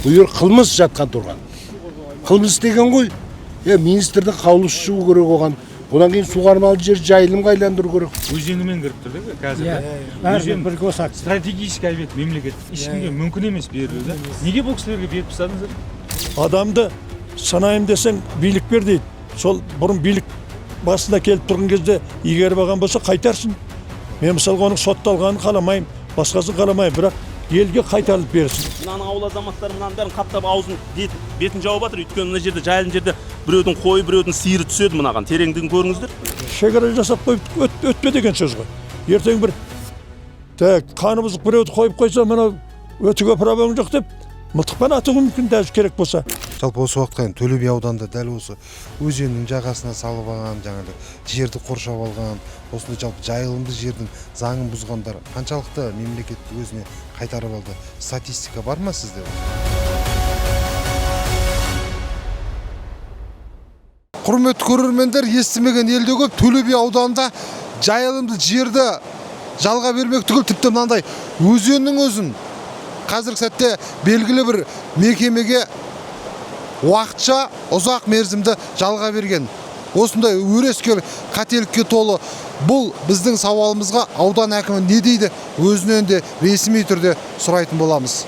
Бұл жер қылмыс жатқан тұрған. Қылмыс деген ғой. Министрдің қаулысы шығу керек оған. Одан кейін суғармалы жер жайылымға айландыру керек. Өзенімен кіріп тұр да қазір. Өзен бір көсақ. Стратегический объект мемлекет. Ешкімге мүмкін емес берілу да. Неге бұл кісілерге беріп тастадыңыздар? Адамды санайым десең билік бер дейді. Сол бұрын билік басына келіп тұрған кезде игеріп алған болса қайтарсын. Мен мысалға оның сотталғанын қаламайым, басқасын қаламайым, бірақ елге қайтарылып берсін. Мынаның ауыл азаматтары мынаның бәрін қаптап аузын бетін жауып жатыр. Өйткені мына жерде жайылым жерде біреудің қойы, біреудің сиыры түседі мынаған. Тереңдігін көріңіздер. Шекара жасап қойып өтпе деген сөз ғой. Ертең бір қанымызды біреуді қойып қойса, мына өтуге проблема жоқ деп мылтықпен атуы мүмкін даже керек болса. Жалпы осы уақытқа Төле би ауданында дәл осы өзеннің жағасына салып алған, жаңағы жерді қоршап алған, осындай жалпы жайылымды жердің заңын бұзғандар қаншалықты мемлекет өзіне қайтарып алды? Статистика бар ма сізде? Құрметті көрермендер, естімеген елде көп. Төле би ауданында жайылымды жерді жалға бермек түгіл, тіпті мынандай өзеннің өзін қазіргі сәтте белгілі бір мекемеге уақытша ұзақ мерзімді жалға берген. Осындай өрескел қателікке толы бұл біздің сауалымызға аудан әкімі не дейді, өзінен де ресми түрде сұрайтын боламыз.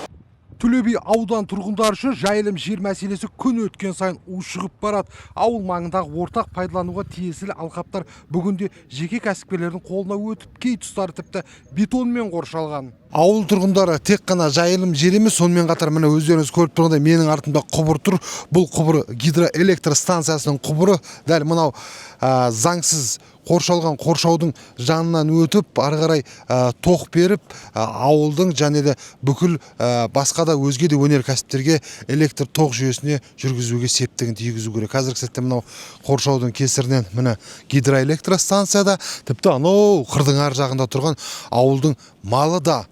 Төле би аудан тұрғындары үшін жайылым жер мәселесі күн өткен сайын ушығып барады. Ауыл маңындағы ортақ пайдалануға тиесілі алқаптар бүгінде жеке кәсіпкерлердің қолына өтіп, кей тұстары тіпті бетонмен қоршалған. Ауыл тұрғындары тек қана жайылым жер емес, сонымен қатар міне өздеріңіз көріп тұрғандай менің артымда құбыр тұр. Бұл құбыр гидроэлектр станциясының құбыры. Дәл мынау заңсыз қоршалған қоршаудың жанынан өтіп, ары қарай тоқ беріп, ауылдың және де бүкіл басқа да өзге де өнеркәсіптерге электр тоқ жүйесіне жүргізуге септігін тигізу керек. Қазіргі сәтте мынау қоршаудың кесірінен міне гидроэлектр станцияда, тіпті анау қырдың ар жағында тұрған ауылдың малы да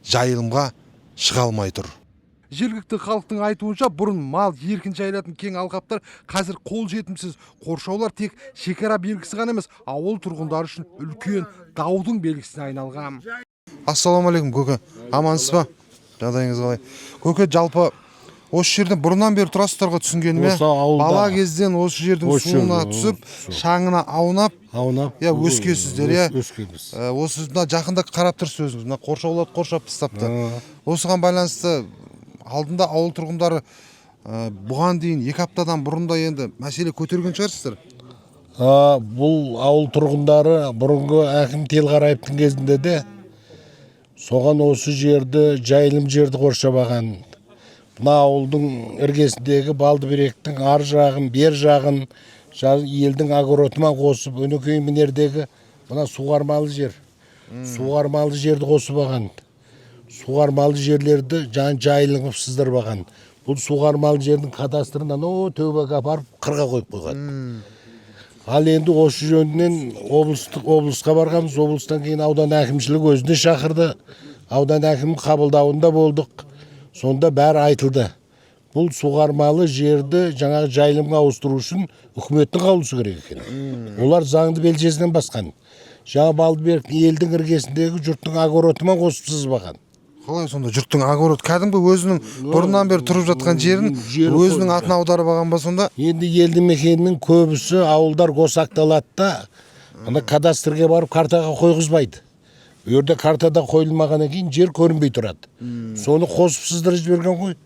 жайылымға шыға алмай тұр. Жергілікті халықтың айтуынша бұрын мал еркін жайылатын кең алқаптар қазір қол жетімсіз. Қоршаулар тек шекара белгісі ғана емес, ауыл тұрғындары үшін үлкен даудың белгісіне айналған. Ассалаумағалейкум көке, амансыз ба? Жағдайыңыз қалай? Көке, жалпы осы жерден бұрыннан бері тұрасыздар түсінгеніме, бала кезден осы жердің суына түсіп, шаңына аунап, өскесіздер. Осында жақында қарап тұрсыз өзіңіз, қоршауларды қоршап тастапты. Осыған байланысты алдында ауыл тұрғындары бұған дейін 2 аптадан бұрында енді мәселе көтерген шығарсыздар. Бұл ауыл тұрғындары бұрынғы әкім Телғараевтың кезінде де соған осы жерді, жайылым жерді қоршап алған. Мына ауылдың іргесіндегі Балдыберектің ар жағын, бер жағын елдің огородына қосып, өнекей мінердегі мына суғармалы жер. Суғармалы жерді қосып алған. Суғармалы жерлерді жайылым сыздырып алған. Бұл суғармалы жердің кадастрын төбеге апарып қырға қойып қойған. Ал енді осы жөнінен облысқа барғанбыз. Облыстан кейін аудан әкімшілік өзіне шақырды. Аудан әкімінің қабылдауында болдық. Сонда бәрі айтылды. Бұл суғармалы жерді жаңағы жайылымға ауыстыру үшін үкіметтің қаулысы керек екен. Олар заңды белшесінен басқан. Жаңа Балдыберіктің елдің іргесіндегі жұрттың огородына қосып сызбаған. Қалай сонда жұрттың огород кәдімгі өзінің бұрыннан бері тұрып жатқан жерін өзінің атына аударып алған ба сонда? Енді елді мекеннің көбісі ауылдар қосақталады да, ана кадастрге барып картаға қойғызбайды. Өрде картада қойылмағаннан кейін жер көрінбей тұрады. Соны қосып сыздырып жіберген ғой.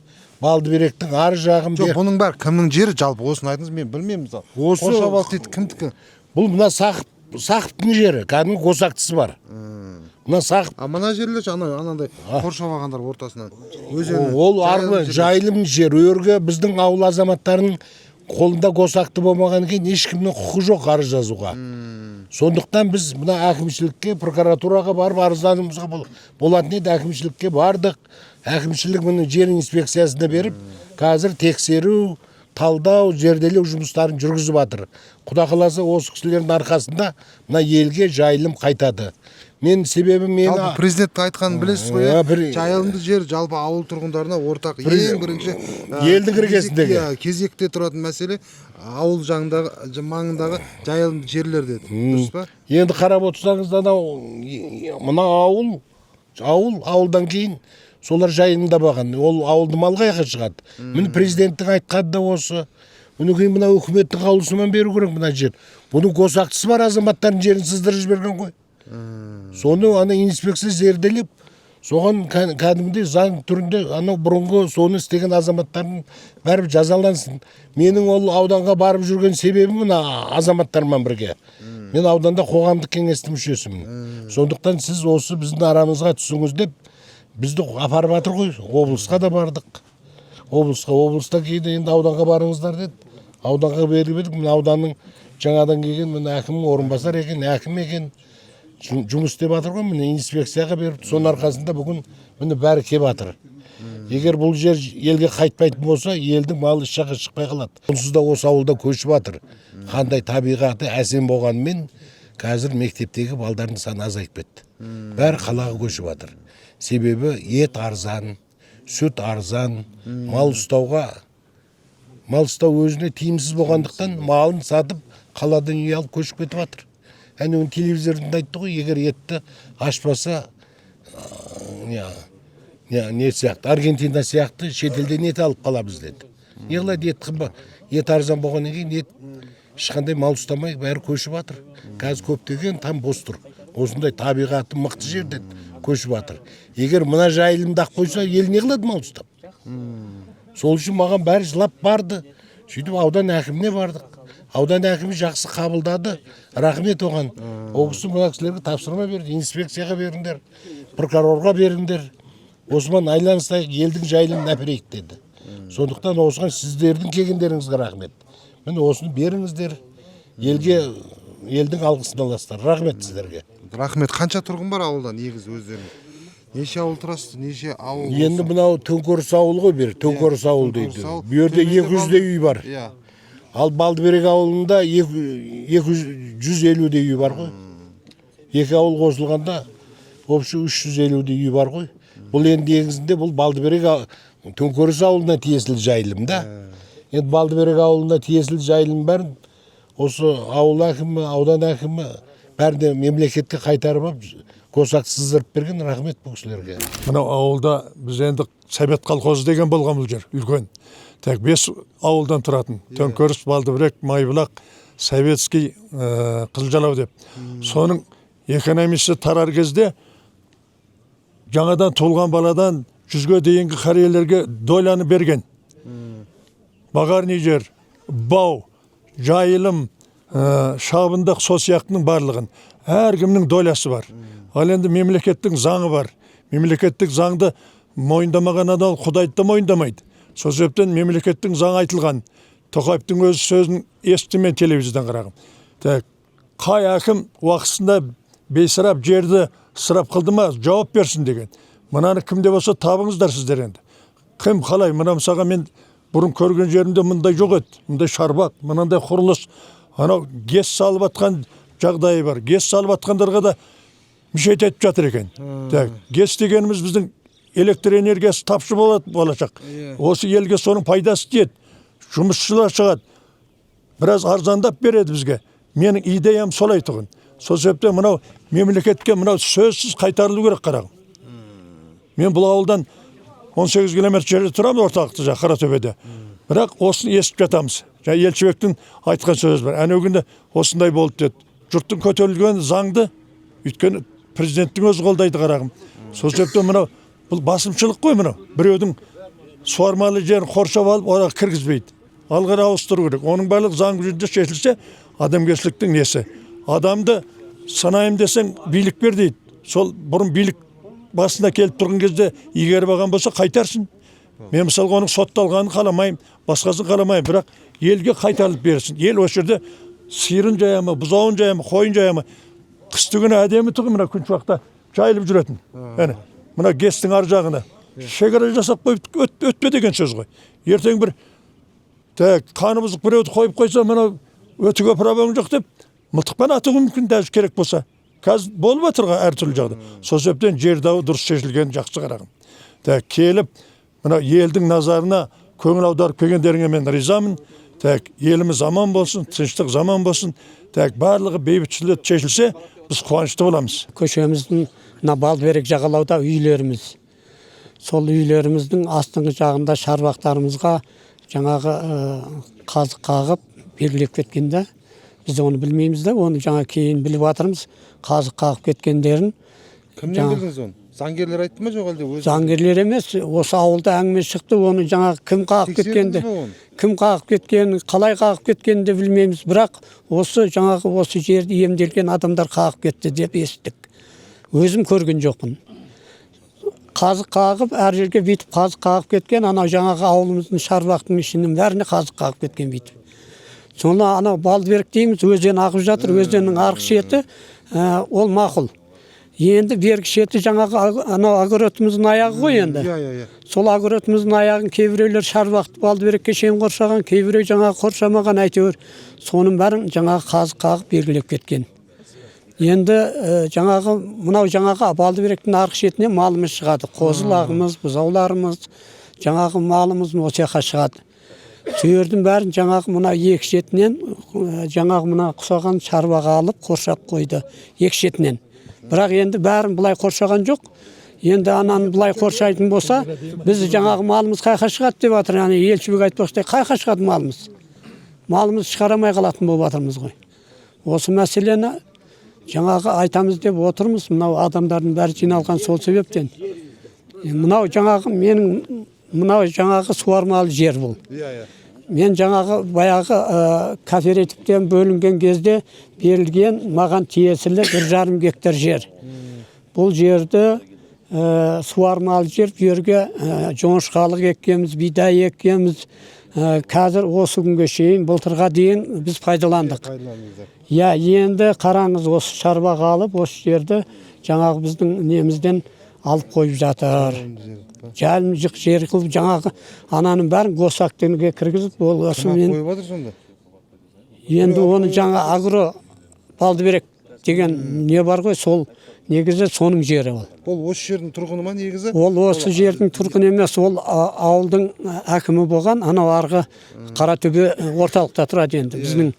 Балдыберектің ар жағын бер. Жоқ, бұның бәрі кімнің жері жалпы осыны айтыңыз, мен білмеймін мысалы. Қоршап алды дейді, кімдікі? Бұл мына Сақыптың жері, кәдімгі қосақтысы бар. Мына Сақып. Мына жерлер анандай қоршап алғандар ортасынан. Ол арғы жайылым жер. Өрге біздің ауыл азаматтарының қолында қосақты болмаған кейін ешкімнің құқы жоқ арыз жазуға. Сондықтан біз мына әкімшілікке, прокуратураға барып арыздануымызға болатын еді. Әкімшілікке бардық. Әкімшілік мұны жер инспекциясына беріп, қазір тексеру, талдау, зерделеу жұмыстарын жүргізіп жатыр. Құда қаласа осы кісілердің арқасында мына елге жайылым қайтады. Мен себебі жалпы президент айтқанын білесіз ғой, жайылымды жер жалпы ауыл тұрғындарына ортақ ең бірінші елдің іргесіндегі кезекте тұратын мәселе ауыл маңындағы жайылымды жерлер деді. Дұрыс па? Енді қарап отырсаңыз мына ауылдан кейін солар жайында баған. Ол ауылды мал қайға шығады. Міне президенттің айтқаны да осы. Мінекей мына үкіметтің қаулысымен беру керек мына жер. Бұның қосақтысы бар азаматтардың жерін сыздырып жіберген ғой. Соны ана инспекция зерделеп, соған кәдімгідей заң түрінде анау бұрынғы соны істеген азаматтардың бәрі жазалансын. Менің ол ауданға барып жүрген себебім мына азаматтармен бірге. Мен ауданда қоғамдық кеңестің мүшесімін. Сондықтан сіз осы біздің арамызға түсіңіз деп бізді апарып жатыр ғой. Облысқа да бардық. Облыста кейде енді ауданға барыңыздар деді. Ауданға беріп едік. Мына ауданның жаңадан келген мына әкімнің орынбасар екен, әкім екен. Жұмыс істеп жатыр ғой. Міне инспекцияға беріп, соның арқасында бүгін міне бәрі келіп жатыр. Егер бұл жер елге қайтпайтын болса, елдің малы шаға шықпай қалады. Онсыз да осы ауылда көшіп жатыр. Қандай табиғаты әсем болғанымен, қазір мектептегі балдардың саны азайып кетті. Бәрі қалаға көшіп жатыр. Себебі ет арзан, сүт арзан, мал ұстау өзіне тиімсіз болғандықтан малын сатып қаладан үй алып көшіп кетіп жатыр. Әне телевизорында айтты ғой, егер етті ашпаса, не сияқты, Аргентина сияқты шетелден ет алып қаламыз деді. Не қылады, ет қымбат, ет арзан болғаннан кейін ет ешқандай мал ұстамай бәрі көшіп жатыр. Қазір көптеген там бос тұр. Осындай табиғаты мықты жерден көшіп жатыр. Егер мына жайылымды ақ қойса, ел не қылады мал ұстап? Сол үшін маған бәрі жылап барды. Сөйтіп аудан әкіміне бардық. Аудан әкімі жақсы қабылдады. Рахмет оған. Ол кісі мына кісілерге тапсырма берді. Инспекцияға беріңдер, прокурорға беріңдер. Осымен айланыстайық, елдің жайылымын әперейік деді. Сондықтан осыған сіздердің келгендеріңізге рахмет. Міне осыны беріңіздер. Елдің алғысын аласыздар. Рахмет сіздерге. Рахмет. Қанша тұрғын бар ауылда негіз өздерің? Неше ауыл тұрасыз? Неше ауыл? Енді мынау Төңкеріс ауылы ғой бері. Төңкеріс ауыл дейді. Бұл жерде 200-дей үй бар. Ал Балдыберек ауылында 150-дей үй бар ғой. Екі ауыл қосылғанда общий 350-дей үй бар ғой. Бұл енді негізінде бұл Балдыберек Төңкеріс ауылына тиесілі жайылым да. Енді Балдыберек ауылына тиесілі жайылым бәрін осы ауыл әкімі, аудан әкімі бәріне мемлекетке қайтарып алып қосақ сыздырып берген. Рахмет бұл кісілерге. Мынау ауылда біз енді Совет колхозы деген болған бұл жер, үлкен. Тек 5 ауылдан тұратын. Төңкеріс, Балдыберек, Майбұлақ, Советский, Қызылжалау деп. Соның экономисі тарар кезде жаңадан туылған баладан 100-ге дейінгі қариялерге доляны берген. Бағарни жер, бау, жайылым, шабындық сол сияқтының барлығын. Әркімнің долясы бар. Ал енді мемлекеттің заңы бар. Мемлекеттік заңды мойындамаған адам Құдайды да мойындамайды. Сол себептен мемлекеттің заңы айтылған. Тоқаевтың өз сөзін естімен телевизордан қарағым. Қай әкім уақытысында бейсарап жерді сырап қылды ма, жауап берсін деген. Мынаны кімде болса табыңыздар сіздер енді. Кім қалай, мына мысалға мен бұрын көрген жерімде мындай жоқ еді. Мындай шарбақ, мынандай құрылыс. Анау гес салып атқан жағдайы бар. Гес салып атқандарға да мешет етіп жатыр екен. Гес дегеніміз біздің электр энергиясы тапшы болашақ. Осы елге соның пайдасы тиеді. Жұмысшылар шығады. Біраз арзандап береді бізге. Менің идеям солай тұғын. Сол себептен мынау мемлекетке мынау сөзсіз қайтарылу керек қарағым. Мен бұл ауылдан 18 километр жерде тұрамын, орталықта Қаратөбеде. Бірақ осыны естіп жатамыз. Елшібектің айтқан сөзі бар. Әне күнде осындай болды деді. Жұрттың көтерілген заңды өйткені президенттің өзі қолдайды қарағым. Сол себептен мынау бұл басымшылық қой мынау. Біреудің суармалы жерін қоршап алып, оған кіргізбейді. Алғыр ауыстыру керек. Оның барлық заң жүзінде шешілсе, адамгершіліктің несі. Адамды санайым десең билік бер дейді. Сол бұрын билік басында келіп тұрған кезде игеріп алған болса қайтарсын. Мен мысалға оның сотталғанын қаламайым, басқасын қаламайым, бірақ елге қайтарылып берсін. Ел осы жерде сиырын жайамы, бұзауын жайамы, қойын жайамы. Қыстыгүні әдемі тұғы мына күн шуақта жайылып жүретін. Мына гестің ар жағына шекара жасап қойып өтпе деген сөз ғой. Ертең бір қаны бұзық біреуді қойып қойса, мына өтіге проблем жоқ деп мылтықпен атуы мүмкін дәл керек болса. Қазір болып отырға әртүрлі жағдай. Сол себептен жер дауы дұрыс шешілген жақсы қарағым. Келіп, мына елдің назарына көңіл аударып келгендеріңе мен ризамын. Еліміз аман болсын, тыныштық заман болсын. Барлығы бейбітшілік шешілсе, біз қуанышты боламыз. Көшеміздің Балдыберек жағалауда үйлеріміз. сол үйлеріміздің астыңғы жағында шарбақтарымызға жаңағы қазық қағып белгілеп кеткенде біз оны білмейміз да, оны жаңа кейін біліп жатырмыз, қазық қағып кеткендерін. Кімнен білдіңіз оны? Заңгерлер айтты ма жоқ әлде өзі? Заңгерлер емес, осы ауылда әңгіме шықты, оны жаңағы кім қағып кеткенді, кім қағып кеткенін, қалай қағып кеткенін де білмейміз, бірақ осы жаңағы осы жерді емделген адамдар қағып кетті деп естідік. Өзім көрген жоқпын. Қазық қағып, әр жерге бүйтіп қазық қағып кеткен, анау жаңағы ауылымыздың шарбақтың ішінің бәріне қазық қағып кеткен бүйтіп. Соны анау Балдыберек дейміз, өзен ағып жатыр, өзеннің арғы шеті, ол мақұл. Енді бергі шеті жаңағы анау огородымыздың аяғы ғой енді. Сол огородымыздың аяғын кейбіреулер шарбақты Балдыберекке шейін қоршаған, кейбіреу жаңағы қоршамаған, әйтеуір соның бәрін жаңағы қазық қағып белгілеп кеткен. Енді жаңағы мынау жаңағы Балдыберектің арғы шетіне малымыз шығады. Қозы-лағымыз, бұзауларымыз, жаңағы малымыз осы жаққа шығады. Сүйердің бәрін жаңағы мына екі шетінен жаңағы мына құсаған шарбаға алып қоршап қойды екі шетінен. Бірақ енді бәрін бұлай қоршаған жоқ. Енді ананы бұлай қоршайтын болса, біз жаңағы малымыз қайқа шығады деп жатыр. Яғни елшібек айтпақтай, қайқа шығады малымыз? Малымыз шығарамай қалатын болып жатырмыз ғой. Осы мәселені жаңағы айтамыз деп отырмыз. Мынау адамдардың бәрі жиналған сол себептен. Мынау жаңағы суармалы жер бұл. Мен жаңағы баяғы кооперативтен бөлінген кезде берілген маған тиесілі 1,5 гектар жер. Бұл жерді суармалы жер, бұл жерге жоңышқалық еккенбіз, бидай еккенбіз. Қазір осы күнге шейін былтырға дейін біз пайдаландық. Енді қараңыз, осы шарбаға алып, осы жерді жаңағы біздің немізден алып қойып жатыр. Жалым жық жер қылып жаңағы ананың бәрін госактенге кіргізіп, ол осымен қойып жатыр сонда. Енді оны жаңа агро Балдыберек деген не бар ғой, сол негізі соның жері ол. Ол осы жердің тұрғыны ма негізі? Ол осы жердің тұрғыны емес, ол ауылдың әкімі болған, анау арғы Қаратөбе орталықта тұрады енді. Біздің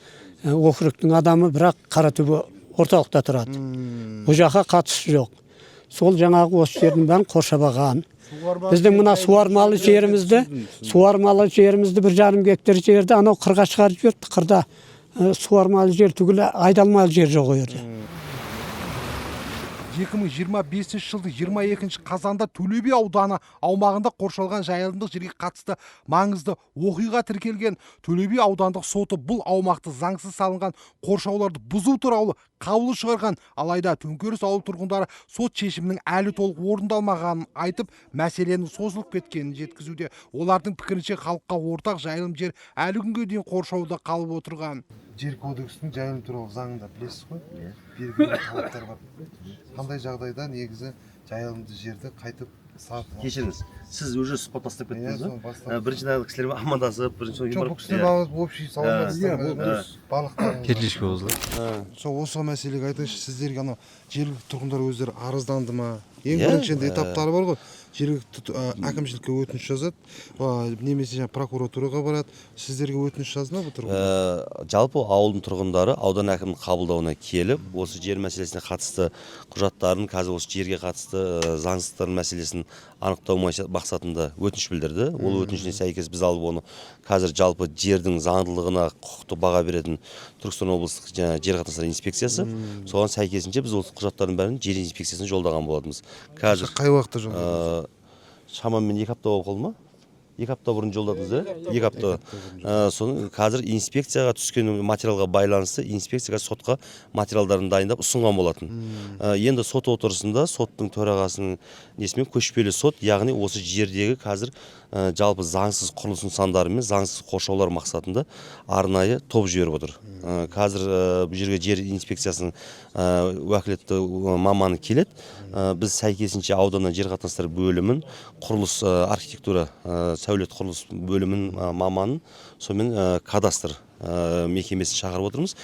округтың адамы, бірақ Қаратөбе орталықта тұрады. Бұл жаққа қатысы жоқ. Сол жаңағы осы жердің бәрін қоршабаған. Біздің мына суармалы жерімізді 1,5 гектар жерді анау қырға шығарып жіберді. Қырда суармалы жер түгілі айдалмалы жер жоқ жерде. 2025 жылдың 22 қазанда Төле би ауданы аумағында қоршалған жайылымдық жерге қатысты маңызды оқиға тіркелген. Төле би аудандық соты бұл аумақты заңсыз салынған қоршауларды бұзу туралы қаулы шығарған. Алайда Төңкеріс ауыл тұрғындары сот шешімінің әлі толық орындалмағанын айтып, мәселенің созылып кеткенін жеткізуде. Олардың пікірінше халыққа ортақ жайылым жер әлі күнге дейін қоршауда қалып отырған. Жер кодексінің жайылым туралы заңында білесіз ғой? Белгілі талаптар бар. Қандай жағдайда негізі жайылымды жерді қайтып сатып? Кешіріңіз, сіз уже сұхбат бастап кеттіңіз ба? Бірінші нағыз кісілермен амандасып, бірінші жоқ, бұл кісілер общий салондар Кетлишке болзы. Осы мәселеге айтыңызшы, сіздерге анау жергілікті тұрғындар өздері арызданды ма? Ең бірінші этаптары бар ғой. Жергілікті әкімшілікке өтініш жазады, немесе прокуратураға барады. Сіздерге өтініш жазды ма бұл тұрғындар? Жалпы ауылдың тұрғындары аудан әкімінің қабылдауына келіп, осы жер мәселесіне қатысты құжаттарын, қазір осы жерге қатысты заңсыздықтар мәселесін анықтау мақсатында өтініш білдірді. Ол өтінішіне сәйкес біз алып оны қазір жалпы жердің заңдылығына құқықты баға беретін Түркістан облыстық жер қатынастары инспекциясы, соған сәйкесінше біз ол құжаттардың бәрін жер инспекциясына жолдаған болатынбыз. Қазір қай уақытта жолдадыңыз? Шамамен 2 апта болып қалды ма? 2 апта бұрын жолдадыңыз, 2 апта. Соны қазір инспекцияға түскен материалға байланысты инспекцияға сотқа материалдарын дайындап ұсынған болатын. Енді сот отырысында соттың төрағасының несімен көшпелі сот, яғни осы жердегі қазір жалпы заңсыз құрылыс нысандары мен заңсыз қоршаулар мақсатында арнайы топ жіберіп отыр. Қазір бұл жерге жер инспекциясының уәкілетті маманы келеді. Біз сәйкесінше ауданнан жер қатынастары бөлімін, құрылыс архитектура сәулет құрылыс бөлімін маманын, сонымен кадастр мекемесін шақырып отырмыз.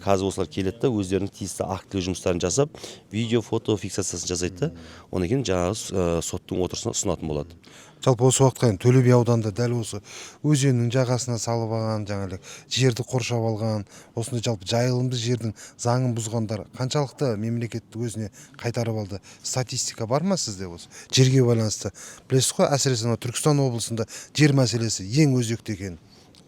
Қазір осылар келеді да өздерінің тиісті актілік жұмыстарын жасап, видео, фото фиксациясын жасайды да, одан кейін жаңағы соттың отырысына ұсынатын болады. Жалпы осы уақытқа дейін Төле би ауданында дәл осы өзеннің жағасына салып алған, жаңағы жерді қоршап алған, осындай жалпы жайылымды жердің заңын бұзғандар қаншалықты мемлекет өзіне қайтарып алды? Статистика бар ма сізде осы жерге байланысты? Білесіз ғой, әсіресе Түркістан облысында жер мәселесі ең өзекті екен.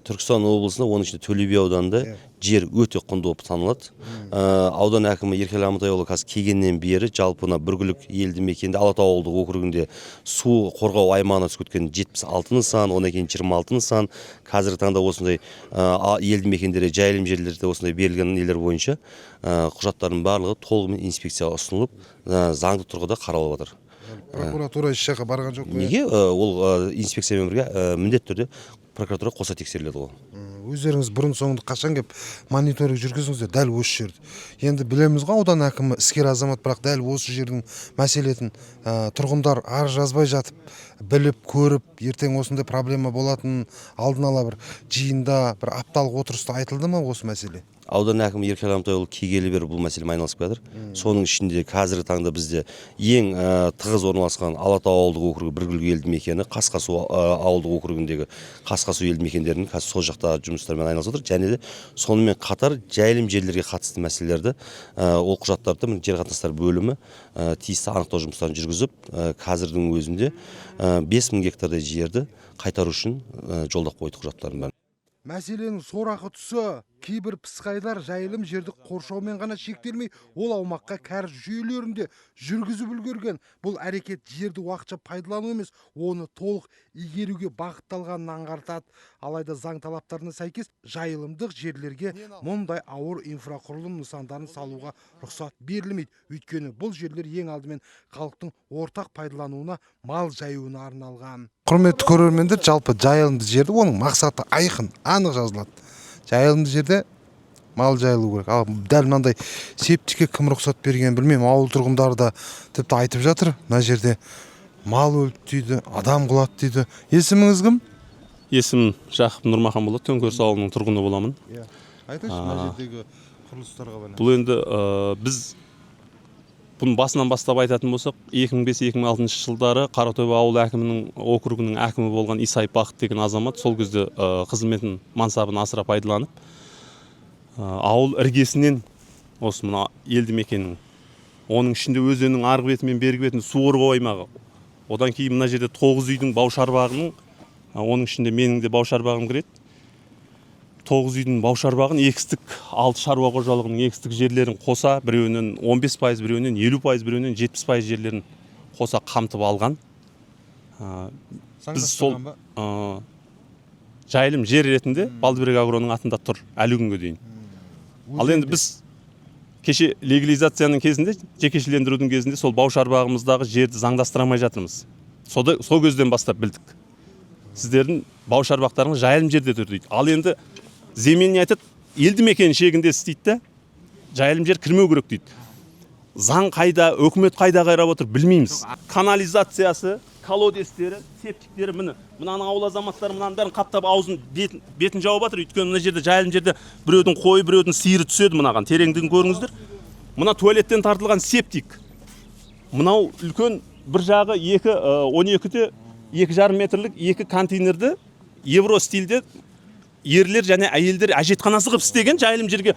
Түркістан облысында, оның ішінде Төле би ауданында жер өте құнды болып саналады. Аудан әкімі Еркелі Амантайұлы қазір келгеннен бері жалпына Бүргілік елді мекенде Алатау ауылдық округінде су қорғау аймағына түсіп кеткен 76 нысан, одан кейін 26 нысан. Қазіргі таңда осындай елді мекендерде, жайылым жерлерде осындай берілген нелер бойынша құжаттардың барлығы толығымен инспекцияға ұсынылып, заңды тұрғыда қаралып жатыр. Прокуратура еш жаққа барған жоқ. Неге? Ол инспекциямен бірге міндетті түрде прокуратура қоса тексеріледі ғой. Өздеріңіз бұрын соңды қашан кеп мониторинг жүргіздіңіздер дәл осы жерді? Енді білеміз ғой, аудан әкімі іскер азамат, бірақ дәл осы жердің мәселетін тұрғындар арыз жазбай жатып, біліп, көріп, ертең осындай проблема болатын алдын ала бір жиында, бір апталық отырыста айтылды ма осы мәселе? Аудан әкімі Еркелі Амантайұлы келгелі бері бұл мәселемен айналысып жатыр. Соның ішінде қазіргі таңда бізде ең тығыз орналасқан Алатау ауылдық округі Бүргілік елді мекені, Қасқасу ауылдық округіндегі Қасқасу елді мекендерінің қазір сол жақта жұмыстармен айналысып отыр. Және де сонымен қатар жайылым жерлерге қатысты мәселелерді ол құжаттарды жер қатынастар бөлімі тиісті анықтау жұмыстарын жүргізіп, қазірдің өзінде 5000 гектардай жерді қайтару үшін жолдап қойды құжаттардың бәрін. Мәселенің сорақы тұсы, кейбір пысқайлар жайылым жерді қоршаумен ғана шектелмей, ол аумаққа кәріз жүйелерінде жүргізіп үлгерген. Бұл әрекет жерді уақытша пайдалану емес, оны толық игеруге бағытталғанын аңғартады. Алайда заң талаптарына сәйкес жайылымдық жерлерге мұндай ауыр инфрақұрылым нысандарын салуға рұқсат берілмейді. Өйткені бұл жерлер ең алдымен халықтың ортақ пайдалануына, мал жаюына арналған. Құрметті көрермендер, жалпы жайылымды жерді оның мақсаты айқын, анық жазылады. Жайылымды жерде мал жайылу керек. Ал дәл мынандай септикке кім рұқсат берген білмеймін. Ауыл тұрғындары да тіпті айтып жатыр, мына жерде мал өлді дейді, адам құлады дейді. Есіміңіз кім? Есімім Жақып Нұрмахан болады, Төңкеріс ауылының тұрғыны боламын. Айтыңызшы, мына жердегі құрылыстарға байланысты. Бұл енді біз бұны басынан бастап айтатын болсақ, 2005-2006 жылдары Қаратөбе ауыл әкімінің округінің әкімі болған Исаев Бақыт деген азамат сол кезде қызметін, мансабын асыра пайдаланып, ауыл іргесінен осы мына елді мекеннің, оның ішінде өзеннің арғы беті мен бергі бетін су қорғау аймағы. Одан кейін мына жерде 9 үйдің бау-шарбағының, оның ішінде менің де бау-шарбағым кіреді. 9 үйдің бау-шарбағын егістік, 6 шаруа қожалығының егістік жерлерін қоса, біреуінен 15%, біреуінен 50%, біреуінен 70% жерлерін қоса қамтып алған. Біз сол жайылым жер ретінде Балдыберек агроның атында тұр әлі күнге дейін. Ал енді біз кеше легализацияның кезінде, жекешелендірудің кезінде сол бау-шарбағымыздағы жерді заңдастыра алмай жатырмыз. Сол көзден бастап білдік. Сіздердің бау-шарбақтарыңыз жайылым жерде тұр дейді. Ал енді земельный айтады, елді мекен шегінде істейді да, жайылым жер кірмеу керек дейді. Заң қайда, өкімет қайда қайрап отыр білмейміз. Канализациясы, колодестері, септиктері мынаның ауыл азаматтары мынаның бәрін қаптап аузын бетін жауып жатыр. Өйткені мына жерде жайылым жерде біреудің қойы, біреудің сиыры түседі мынаған. Тереңдігін көріңіздер. Мына туалеттен тартылған септик. Мынау үлкен бір жағы 12-те 2,5 метрлік 2 контейнерді евро стильде ерлер және әйелдер әжетханасы қып істеген жайылым жерге.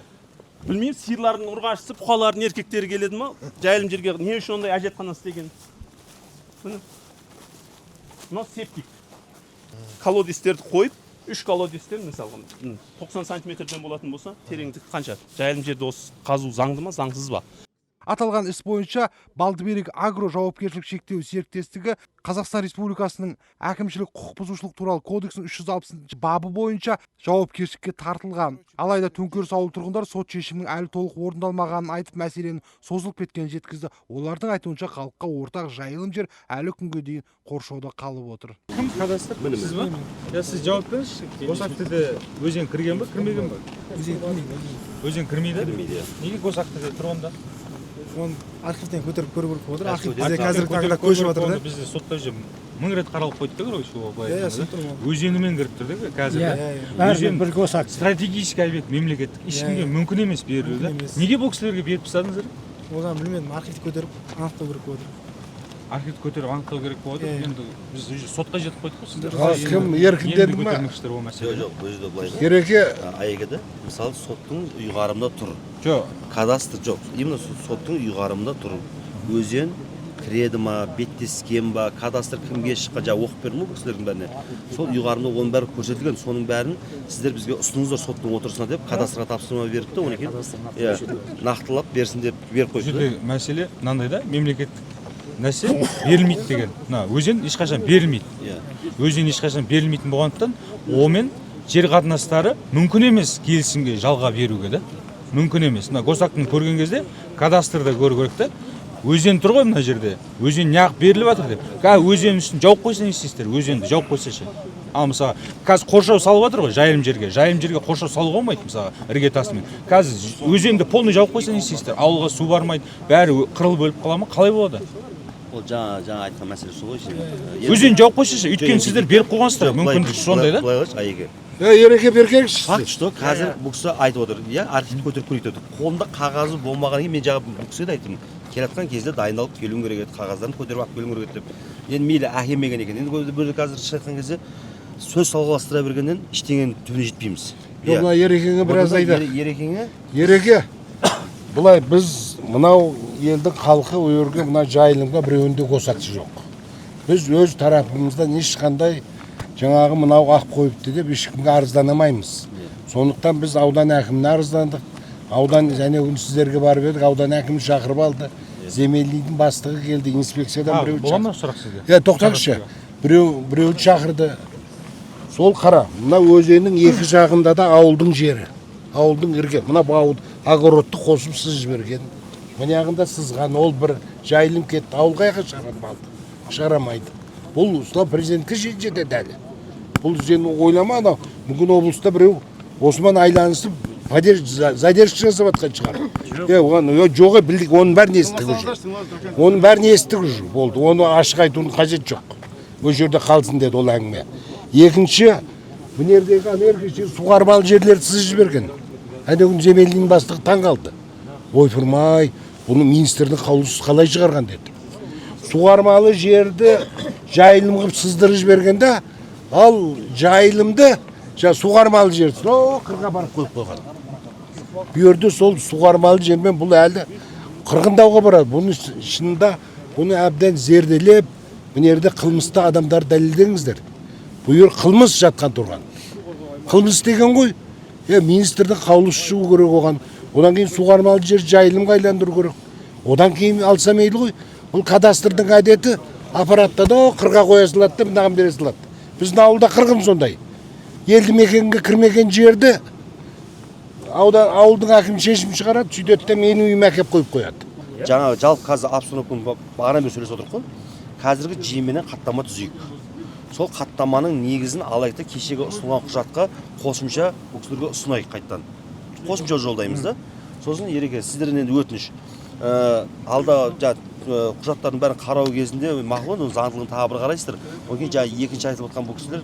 Білмеймін, сиырлардың ұрғашысы, бұқалардың еркектері келеді ма? Жайылым жерге не үшін ондай әжетхана істеген? Мынау септик. Колодестерді қойып, 3 колодестер, мысалы, 90 сантиметрден болатын болса, тереңдік қанша? Жайылым жерде осы қазу заңды ма, заңсыз ба? Аталған іс бойынша Балдыберек агро жауапкершілік шектеу серіктестігі Қазақстан Республикасының әкімшілік құқық бұзушылық туралы кодексінің 360 бабы бойынша жауапкершілікке тартылған. Алайда Төңкеріс ауыл тұрғындары сот шешімінің әлі толық орындалмағанын айтып, мәселенің созылып кеткенін жеткізді. Олардың айтуынша халыққа ортақ жайылым жер әлі күнге дейін қоршауда қалып отыр. Кім кадастр? Сіз ба? Сіз жауап беріңізші. Госактіде өзен кірген ба, кірмеген ба? Өзен кірмейді? Неге госактіде тұрғанда? Оны архивтен көтеріп көру керек болып отыр. Архив бізде қазіргі таңда көшіп жатыр да. Бізде сотта 1000 рет қаралып қойды да, короче, ол былай айтқанда. Өзенімен кіріп тұр да қазір. бәрі бір госак. Стратегический объект мемлекеттік. Ешкімге мүмкін емес берілу да. Неге бұл кісілерге беріп тастадыңыздар? Одан білмедім, архив көтеріп анықтау керек болды. Архив көтеріп анықтау керек болды. Енді біз уже сотқа жетіп қойдық қой сіздер. Кім еркінденді ма? Көтермекшілер ол мәселе. жоқ өзі былай Ереке айегеде мысалы соттың ұйғарымында тұр Жоқ, кадастр жоқ именно соттың ұйғарымында тұр өзен кіреді ма беттескен ба кадастр кімге шыққан жаңа оқып бердім ғой бұл кісілердің бәріне сол ұйғарымда оның бәрі көрсетілген соның бәрін сіздер бізге ұсыныңыздар соттың отырысына деп кадастрға тапсырма бердік та одан кейін нақтылап берсін деп беріп бұл қойды жерде мәселе мынандай да, мемлекеттік нәрсе берілмейді деген. Мына өзен ешқашан берілмейді. Өзен ешқашан берілмейтін болғандықтан онымен жер қатынастары мүмкін емес келісімге жалға беруге да. Мүмкін емес. Мына госактың көрген кезде кадастрда көру керек та. Өзен тұр ғой мына жерде. Өзен неғып беріліп жатыр деп. Өзен үстін жауып қойса не істейсіздер? Өзенді жауып қойса ше. Ал мысалы қазір қоршау салып жатыр ғой жайылым жерге. Жайылым жерге қоршау салуға болмайды мысалы іргетасымен. Қазір өзенді полный жауып қойса не істейсіздер? Ауылға су бармайды. Бәрі қырыл бөліп қала ма? Қалай болады? ол жаңа айтқан мәселе сол ғой Өзен жауып қойса өйткені сіздер беріп қойғансыздар мүмкіндік сондай да. былай қойшы айеге ереке бергенші. факт что қазір бұл кісі айтып отыр иә архивті көтеріп көрейік деп отыр қолында қағазы болмағаннан кейін мен жаңа бұл кісіге де айттым келатқан кезде дайындалып келуің керек еді қағаздарын көтеріп алып келуің керек еді деп енді мейлі әкелмеген екен енді бұл қазір шыққан кезде сөз салғыластыра бергеннен ештеңенің түбіне жетпейміз Мына ерекеңе біраз айтар. ерекеңе Ереке былай біз мынау елдің халқы өрге мына жайылымға біреуінде қосақшы жоқ. Біз өз тарапымыздан ешқандай жаңағы мынау ақ қойыпты деп ешкімге арызданамаймыз. Сондықтан біз аудан әкіміне арыздандық. Аудан және күн сіздерге барып едік, аудан әкімі шақырып алды. Земельныйдың бастығы келді, инспекциядан біреу Бола ма шақырды. сұрақ сізге? Тоқтаңызшы. Біреу шақырды. Сол қара, мына өзеннің екі жағында да ауылдың жері. Ауылдың ірге. Мына ауыл огородты қосып сыз жіберген. Мына жағында сызған ол бір жайылым кетті. Ауыл қайға шығармайды. Шығарамайды. Бұл ұстап президентке жетеді әлі. Бұл сен ойлама анау. Мүмкін облыста біреу осымен айланысып задержка жасап жатқан шығар. Оған жоғы білдік, оның бәрін естік уже. Оның бәрін естік уже болды. Оны ашық айтудың қажет жоқ. Ол жерде қалсын деді ол әңгіме. Екінші, бұнердегі анерге суғармалы жерлерді сыз жіберген. Әнегін земельдің бастығы таң қалды. Ойпырмай, бұны министрдің қаулысыз қалай шығарған деді. Суғармалы жерді жайылым қылып сыздырып жібергенде, ал жайылымды суғармалы жерді қырға барып қойып қойған. Бүйерде сол суғармалы жермен бұл әлі қырғындауға барады. Бұны шынында бұны әбден зерделеп, бұнерде қылмысты адамдар дәлелдеңіздер. Бұйыр қылмыс жатқан тұрған. Қылмыс деген ғой, министрдің қаулысы шығу керек оған. Одан кейін суғармалы жер жайылымға айландыру керек. Одан кейін алса мейлі ғой. Бұл кадастрдың әдеті аппаратта да қырға қоя салады да мынаған бере салады. Біздің ауылда қырғын сондай. Елді мекенге кірмеген жерді ауылдың әкімі шешім шығарады, сөйтеді де менің үйіме әкеп қойып қояды. жаңа жалпы қазір обстановканы бағана бері сөйлесіп отырмық қой қазіргі жүйеменен хаттама түзейік сол хаттаманың негізін алайық та кешегі ұсынылған құжатқа қосымша бұл кісілерге ұсынайық қайтадан қосымша жолдаймыз да сосын ереке сіздерден енді өтініш алда құжаттардың бәрін қарау кезінде мақұл заңдылығын тағы бір қарайсыздар одан кейін жаңа екінші айтылып отқан бұл кісілер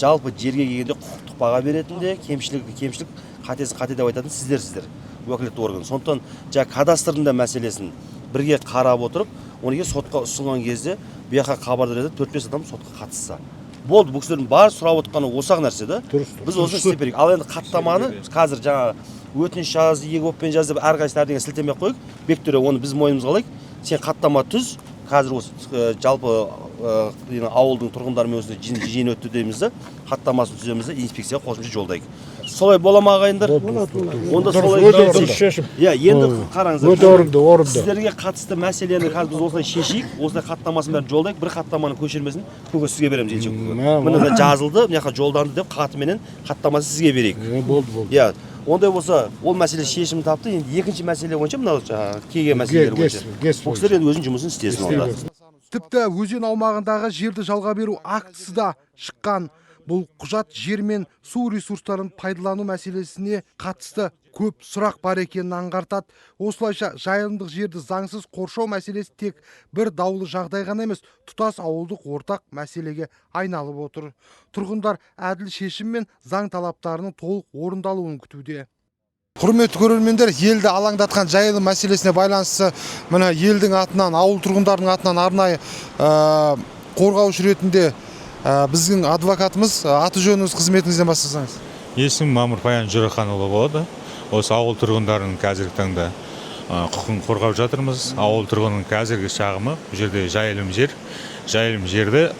жалпы жерге келгенде құқықтық баға беретінде кемшілік қатесі қате деп айтатын сіздер уәкілетті орган сондықтан жаңа кадастрдың да мәселесін бірге қарап отырып оны кейін сотқа ұсынған кезде бұл жаққа хабардар етіп 4-5 адам сотқа қатысса болды бұл кісілердің бар сұрап отырғаны осы-ақ нәрсе да біз осыны істеп берейік ал енді хаттаманы қазір жаңа өтініш жаз егоппен жаз деп әрқайсысын әрдеңе сілтемей ақ қойып бектөре оны біз мойнымызға алайық сен хаттама түз қазір осы жалпы ауылдың тұрғындарымен осындай жиын өтті дейміз да хаттамасын түземіз да инспекцияға қосымша жолдайық солай бола ма ағайындар онда солай енді қараңыздар сіздерге қатысты мәселені қазір біз осылай шешейік осылай хаттамасын бәрін жолдайық бір хаттаманың көшірмесін бүгін сізге береміз елші міне жазылды мына жаққа жолданды деп хатыменен хаттамасын сізге берейік болды ондай болса ол мәселе шешімін тапты енді екінші мәселе бойынша мынау келген мәселелер бойынша бұл кісілер енді өзінің жұмысын істесін онда тіпті өзен аумағындағы жерді жалға беру актісі да шыққан. Бұл құжат жер мен су ресурстарын пайдалану мәселесіне қатысты көп сұрақ бар екенін аңғартады. Осылайша жайылымдық жерді заңсыз қоршау мәселесі тек бір даулы жағдай ғана емес, тұтас ауылдық ортақ мәселеге айналып отыр. Тұрғындар әділ шешім мен заң талаптарының толық орындалуын күтуде. Құрметті көрермендер, елді алаңдатқан жайылым мәселесіне байланысты мына елдің атынан, ауыл тұрғындарының атынан арнайы қорғаушы ретінде біздің адвокатымыз, аты жөніңіз, қызметіңізден бастасаңыз. Есім Мамыр Паян Жұрақанұлы болады. Осы ауыл тұрғындарының қазіргі таңда құқығын қорғап жатырмыз. Ауыл тұрғынының қазіргі шағымы бұл жерде жайылым жерді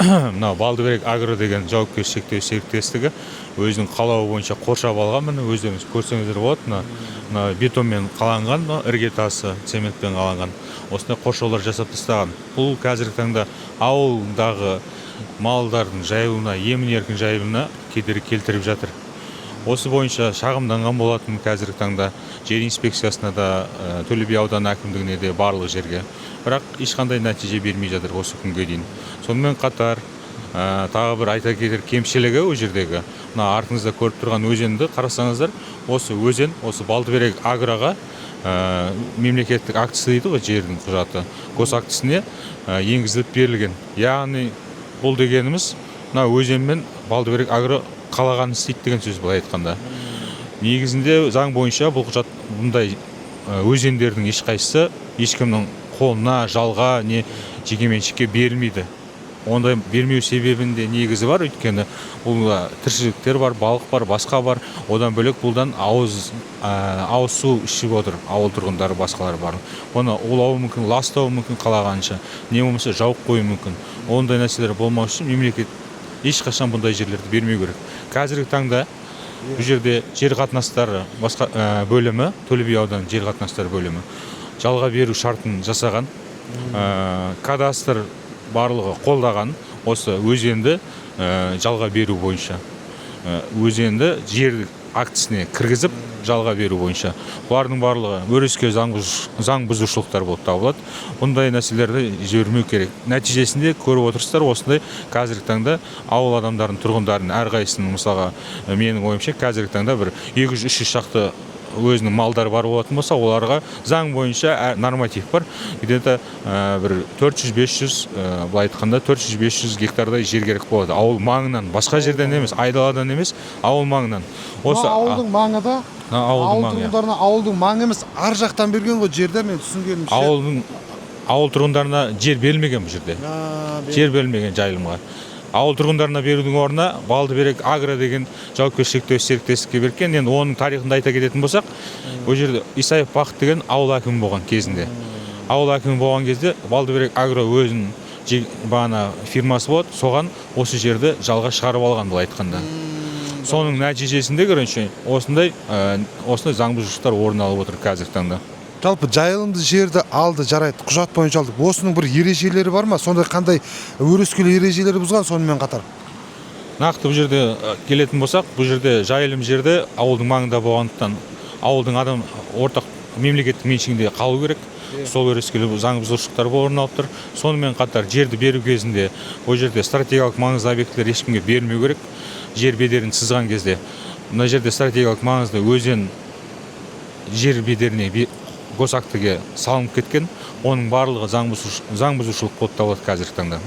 мына Балдыберек Агро деген жауапкершілігі шектеулі серіктестігі өзінің қалауы бойынша қоршап алған. Міне өздеріңіз көрсеңіздер болады. Мына бетонмен қаланған, іргетасы цементпен қаланған. Осындай қоршаулар жасап тастаған. Бұл қазіргі таңда ауылдағы малдардың жайылуына, емін-еркін жайылуына кедергі келтіріп жатыр. Осы бойынша шағымданған болатын қазіргі таңда жер инспекциясына да, Төле би ауданы әкімдігіне де барлық жерге. Бірақ ешқандай нәтиже бермей жатыр осы күнге дейін. Сонымен қатар тағы бір айта кетер кемшілігі ол жердегі. Мына артыңызда көріп тұрған өзенді қарасаңыздар, осы өзен, осы Балдыберек Агроға мемлекеттік актісі дейді ғой, жердің құжаты, госактісіне енгізіліп берілген. Яғни бұл дегеніміз мына өзенмен Балдыберек Агро қалағанын істейді деген сөз былай айтқанда. Негізінде заң бойынша бұл құжат бұндай өзендердің ешқайсысы ешкімнің қолына, жалға, не жекеменшікке берілмейді. Ондай бермеу себебінде негізі бар, өйткені бұл тіршіліктер бар, балық бар, басқа бар. Одан бөлек бұлдан ауыз су ішіп отыр ауыл тұрғындары, басқалары бар. Оны улауы мүмкін, ластауы мүмкін қалағанша, не болмаса жауып қою мүмкін. Ондай нәрселер болмау үшін мемлекет ешқашан бұндай жерлерді бермеу керек. Қазіргі таңда бұл жерде жер қатынастары бөлімі, Төле би ауданы жер қатынастары бөлімі жалға беру шартын жасаған, кадастр барлығы қолдаған осы өзенді жалға беру бойынша. Өзенді жер актісіне кіргізіп жалға беру бойынша. Бұлардың барлығы өрескел заң бұзушылықтар болып табылады. Бұндай нәрселерді жібермеу керек. Нәтижесінде көріп отырсыздар, осындай қазіргі таңда ауыл адамдардың, тұрғындардың әрқайсының, мысалға менің ойымша қазіргі таңда бір 200-300 шақты өзінің малдары бар болатын болса, оларға заң бойынша норматив бар. Где-то бір 400-500, былай айтқанда 400-500 гектардай жер керек болады. Ауыл маңынан, басқа жерден емес, айдаладан емес, ауыл маңынан. Осы ауылдың маңы да, ауыл тұрғындарына ауылдың маңы емес, ар жақтан берген ғой жерде, мен түсінгенімше. Ауыл тұрғындарына жер берілмеген бұл жерде. Жер берілмеген жайылымға. Ауыл тұрғындарына берудің орнына Балдыберек Агро деген жауапкершілігі серіктестікке берген. Енді оның тарихында айта кететін болсақ, бұл жерде Исаев Бақыт деген ауыл әкімі болған кезінде. Ауыл әкімі болған кезде Балдыберек Агро өзінің бағана фирмасы болады, соған осы жерді жалға шығарып алған былай айтқанда. Соның нәтижесінде көрінше осындай заң бұзушылықтар орын алып отыр қазіргі таңда. Жалпы жайылымды жерді алды, жарайды, құжат бойынша алды. Осының бір ережелері бар ма? Сондай қандай өрескел ережелері бұзған сонымен қатар? Нақты бұл жерде келетін болсақ, бұл жерде жайылым жерді ауылдың маңында болғандықтан ауылдың адам ортақ мемлекеттік меншігінде қалу керек. Сол өрескел заң бұзушылықтар орын алып тұр. Сонымен қатар жерді беру кезінде бұл жерде стратегиялық маңызды объектілер ешкімге бермеу керек. Жер бедерін сызған кезде мына жерде стратегиялық маңызды өзен жер бедеріне госактіге салынып кеткен, оның барлығы заң бұзушылық болып табылады қазіргі таңда.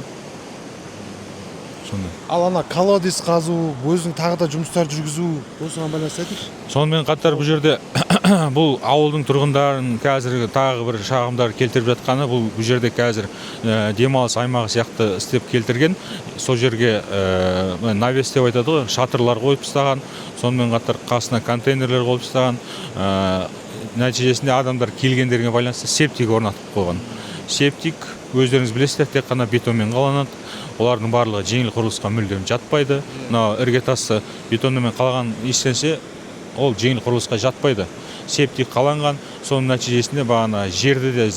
Ал ана колодец қазу, өзінің тағы да жұмыстар жүргізу, осыған байланысты айтыңызшы. Сонымен қатар бұл жерде бұл ауылдың тұрғындарын қазіргі тағы бір шағымдар келтіріп жатқаны, бұл жерде қазір демалыс аймағы сияқты істеп келтірген. Сол жерге навес деп айтады ғой, шатырлар қойып тастаған, сонымен қатар қасына контейнерлер қойып тастаған. Нәтижесінде адамдар келгендерге байланысты септик орнатып қойған. Септик, өздеріңіз білесіздер, тек қана бетонмен қаланады. Олардың барлығы жеңіл құрылысқа мүлдем жатпайды. Мына іргетасы бетонмен қалған ешнәрсе ол жеңіл құрылысқа жатпайды. Септик қаланған, соның нәтижесінде бағана жерді де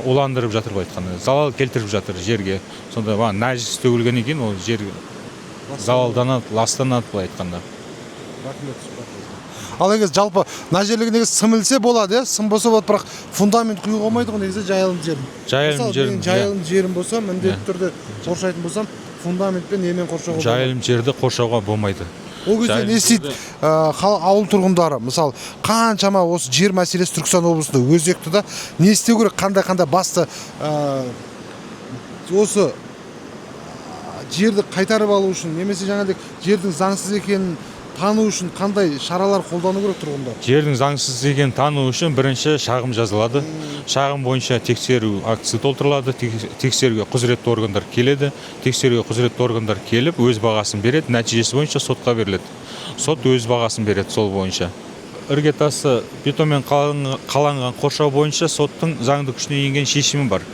уландырып жатыр былай айтқанда, залал келтіріп жатыр жерге. Сонда бағана нәжіс төгілгеннен кейін ол жер залалданады, ластанады былай айтқанда. Ал егер жалпы мына жерлерге негізі сымілсе болады, сым болса болады, бірақ фундамент құюға болмайды ғой негізі жайылым жерін. Жайылым жерім болса, міндетті түрде қоршайтын болсам, фундаментпен немен қоршауға болмайды. Жайылым жерді қоршауға болмайды. Ол кезде не істейді ауыл тұрғындары, мысалы қаншама осы жер мәселесі Түркістан облысында өзекті да, не істеу керек, қандай басты осы жерді қайтарып алу үшін, немесе жаңағыдай жердің заңсыз екенін тану үшін қандай шаралар қолдану керек тұрғындар? Жердің заңсыз екенін тану үшін бірінші шағым жазылады. Шағым бойынша тексеру актісі толтырылады. Тексеруге құзыретті органдар келеді. Тексеруге құзыретті органдар келіп, өз бағасын береді. Нәтижесі бойынша сотқа беріледі. Сот өз бағасын береді сол бойынша. Іргетасы бетонмен қаланған қоршау бойынша соттың заңды күшіне енген шешімі бар.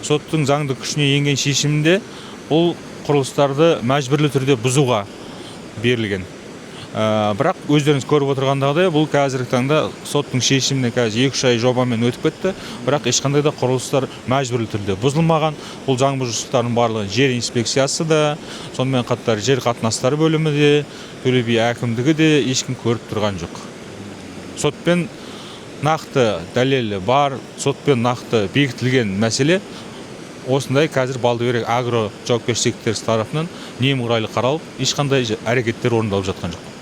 Соттың заңды күшіне енген шешімінде бұл құрылыстарды мәжбүрлі түрде бұзуға берілген. Бірақ өздеріңіз көріп отырғандағыдай, бұл қазіргі таңда соттың шешіміне қазір 2-3 ай жобамен өтіп кетті. Бірақ ешқандай да құрылыстар мәжбүрлі түрде бұзылмаған. Бұл заң бұзушылықтардың барлығы жер инспекциясы да, сонымен қатар жер қатынастары бөлімі де, Төле би әкімдігі де ешкім көріп тұрған жоқ. Сотпен нақты дәлелі бар, сотпен нақты бекітілген мәселе осындай қазір Балдыберек агро жауапкершілігі серіктестігі тарапынан немқұрайлы қаралып, ешқандай әрекеттер орындалып жатқан жоқ.